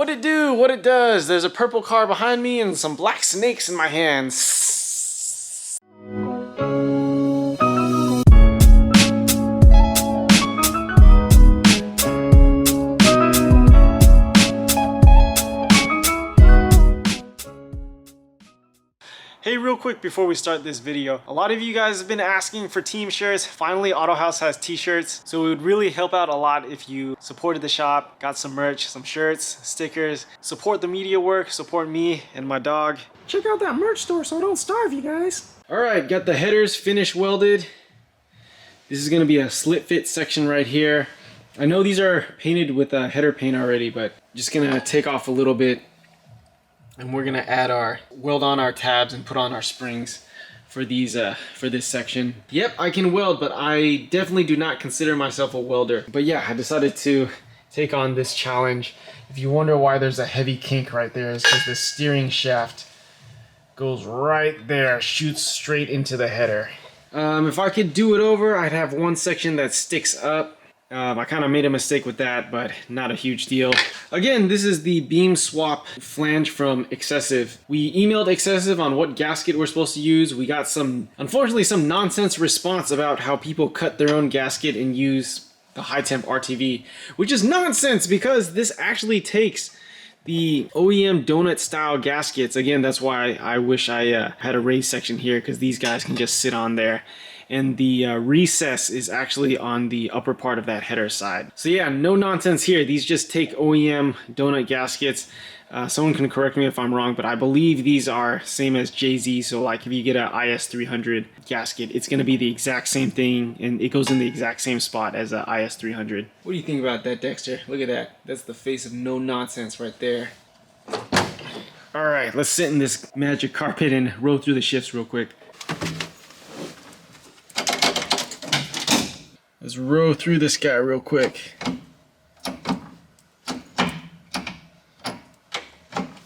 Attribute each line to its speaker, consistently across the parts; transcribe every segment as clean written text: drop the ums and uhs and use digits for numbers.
Speaker 1: What it do? What it does? There's a purple car behind me and some black snakes in my hands. Hey, real quick before we start this video, a lot of you guys have been asking for team shirts. Finally, Autohaus has t-shirts, so it would really help out a lot if you supported the shop, got some merch, some shirts, stickers, support the media work, support me and my dog. Check out that merch store so I don't starve you guys. All right, got the headers finished welded. This is gonna be a slit fit section right here. I know these are painted with header paint already, but just gonna take off a little bit. And we're gonna weld on our tabs and put on our springs for these for this section. Yep, I can weld, but I definitely do not consider myself a welder. But yeah, I decided to take on this challenge. If you wonder why there's a heavy kink right there, it's because the steering shaft goes right there, shoots straight into the header. If I could do it over, I'd have one section that sticks up. I kind of made a mistake with that, but not a huge deal. Again, this is the beam swap flange from Excessive. We emailed Excessive on what gasket we're supposed to use. We got unfortunately, some nonsense response about how people cut their own gasket and use the high temp RTV, which is nonsense because this actually takes the OEM donut style gaskets. Again, that's why I wish I had a raised section here, because these guys can just sit on there. And the recess is actually on the upper part of that header side. So yeah, no nonsense here. These just take OEM donut gaskets. Someone can correct me if I'm wrong, but I believe these are same as JZ. So like if you get a IS300 gasket, it's gonna be the exact same thing and it goes in the exact same spot as a IS300. What do you think about that, Dexter? Look at that. That's the face of no nonsense right there. All right, let's sit in this magic carpet and roll through the shifts real quick. Let's row through this guy real quick.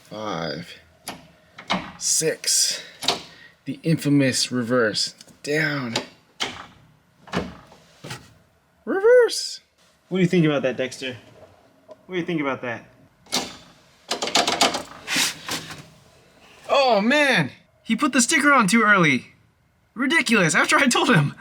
Speaker 1: 5, 6, the infamous reverse, down, reverse. What do you think about that, Dexter? What do you think about that? Oh man, he put the sticker on too early. Ridiculous, after I told him.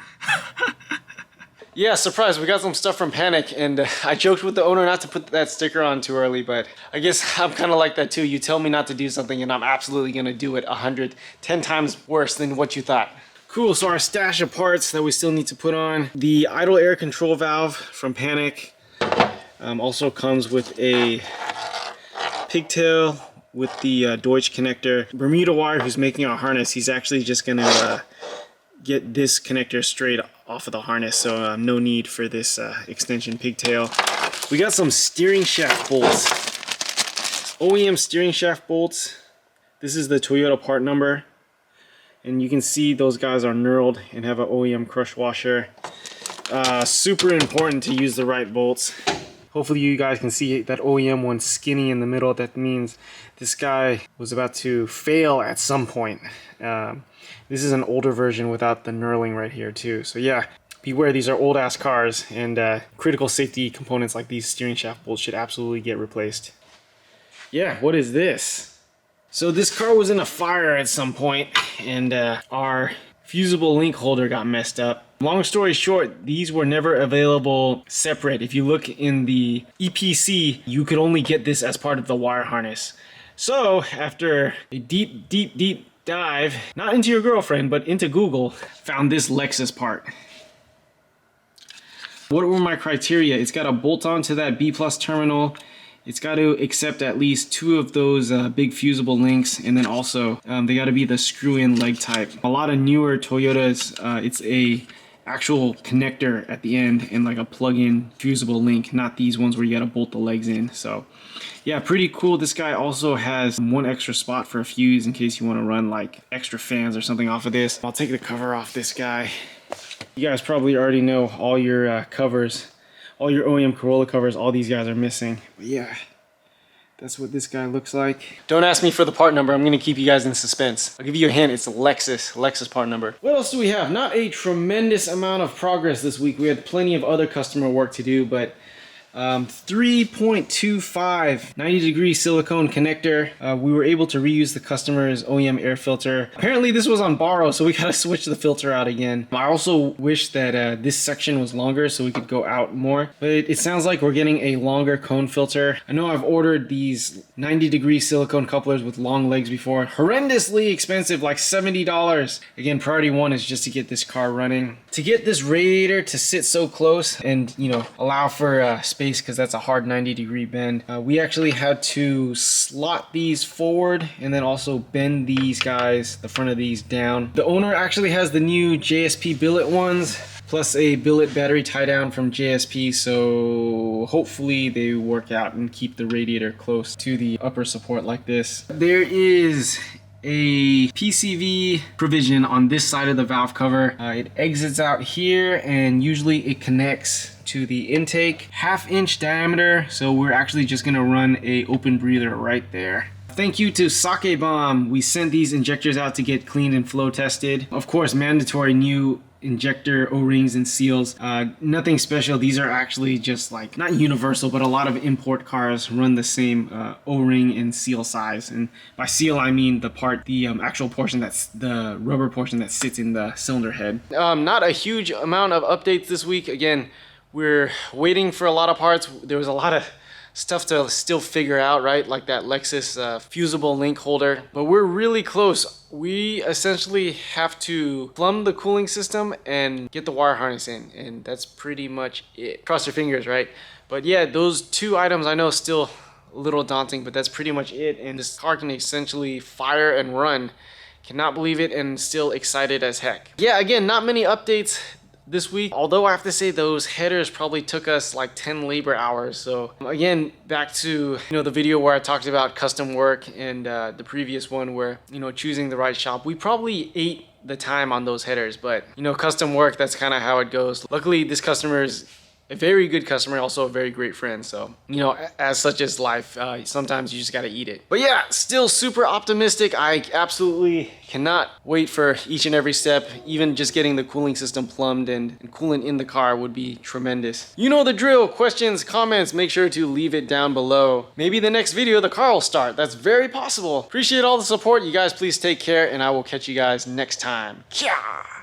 Speaker 1: Yeah, surprise, we got some stuff from Panic, and I joked with the owner not to put that sticker on too early, but I guess I'm kind of like that too. You tell me not to do something and I'm absolutely going to do it 10 times worse than what you thought. Cool, so our stash of parts that we still need to put on. The idle air control valve from Panic also comes with a pigtail with the Deutsch connector. Bermuda Wire, who's making our harness, he's actually just going to get this connector straight off of the harness, so no need for this extension pigtail. We got some steering shaft bolts, OEM steering shaft bolts. This is the Toyota part number, and you can see those guys are knurled and have an OEM crush washer. Super important to use the right bolts. Hopefully you guys can see that OEM one skinny in the middle. That means this guy was about to fail at some point. This is an older version without the knurling right here too. So yeah, beware, these are old ass cars, and critical safety components like these steering shaft bolts should absolutely get replaced. Yeah, what is this? So this car was in a fire at some point, and our fusible link holder got messed up. Long story short, these were never available separate. If you look in the EPC, you could only get this as part of the wire harness. So after a deep dive, not into your girlfriend, but into Google, found this Lexus part. What were my criteria? It's got to bolt onto that B+ terminal. It's got to accept at least 2 of those big fusible links, and then also they got to be the screw-in leg type. A lot of newer Toyotas, it's a actual connector at the end and like a plug-in fusible link, not these ones where you got to bolt the legs in. So yeah, pretty cool. This guy also has one extra spot for a fuse in case you want to run like extra fans or something off of this. I'll take the cover off this guy. You guys probably already know all your covers, all your OEM Corolla covers, all these guys are missing. But yeah, that's what this guy looks like. Don't ask me for the part number. I'm going to keep you guys in suspense. I'll give you a hint. It's a Lexus part number. What else do we have? Not a tremendous amount of progress this week. We had plenty of other customer work to do, but 3.25 90-degree silicone connector. We were able to reuse the customer's OEM air filter. Apparently this was on borrow, so we gotta switch the filter out again. I also wish that this section was longer so we could go out more, but it sounds like we're getting a longer cone filter. I know I've ordered these 90-degree silicone couplers with long legs before. Horrendously expensive, like $70. Again, priority one is just to get this car running. To get this radiator to sit so close and, you know, allow for space, because that's a hard 90-degree bend, we actually had to slot these forward and then also bend these guys, the front of these, down. The owner actually has the new JSP billet ones, plus a billet battery tie down from JSP, so hopefully they work out and keep the radiator close to the upper support like this. There is a PCV provision on this side of the valve cover. It exits out here and usually it connects to the intake. 1/2 inch diameter, so we're actually just gonna run a open breather right there. Thank you to Sake Bomb. We sent these injectors out to get cleaned and flow tested. Of course, mandatory new injector O-rings and seals. Nothing special. These are actually just like, not universal, but a lot of import cars run the same O-ring and seal size. And by seal, I mean the part, the actual portion, that's the rubber portion that sits in the cylinder head. Not a huge amount of updates this week. Again, we're waiting for a lot of parts. There was a lot of stuff to still figure out, right? Like that Lexus fusible link holder. But we're really close. We essentially have to plumb the cooling system and get the wire harness in, and that's pretty much it. Cross your fingers, right? But yeah, those two items I know still a little daunting, but that's pretty much it. And this car can essentially fire and run. Cannot believe it, and still excited as heck. Yeah, again, not many updates this week, although I have to say those headers probably took us like 10 labor hours. So again, back to, you know, the video where I talked about custom work, and the previous one where, you know, choosing the right shop, we probably ate the time on those headers. But, you know, custom work, that's kind of how it goes. Luckily this customer is a very good customer, also a very great friend. So, you know, as such is life. Sometimes you just gotta eat it. But yeah, still super optimistic. I absolutely cannot wait for each and every step. Even just getting the cooling system plumbed and coolant in the car would be tremendous. You know the drill. Questions, comments, make sure to leave it down below. Maybe the next video the car will start. That's very possible. Appreciate all the support. You guys please take care, and I will catch you guys next time. Kia!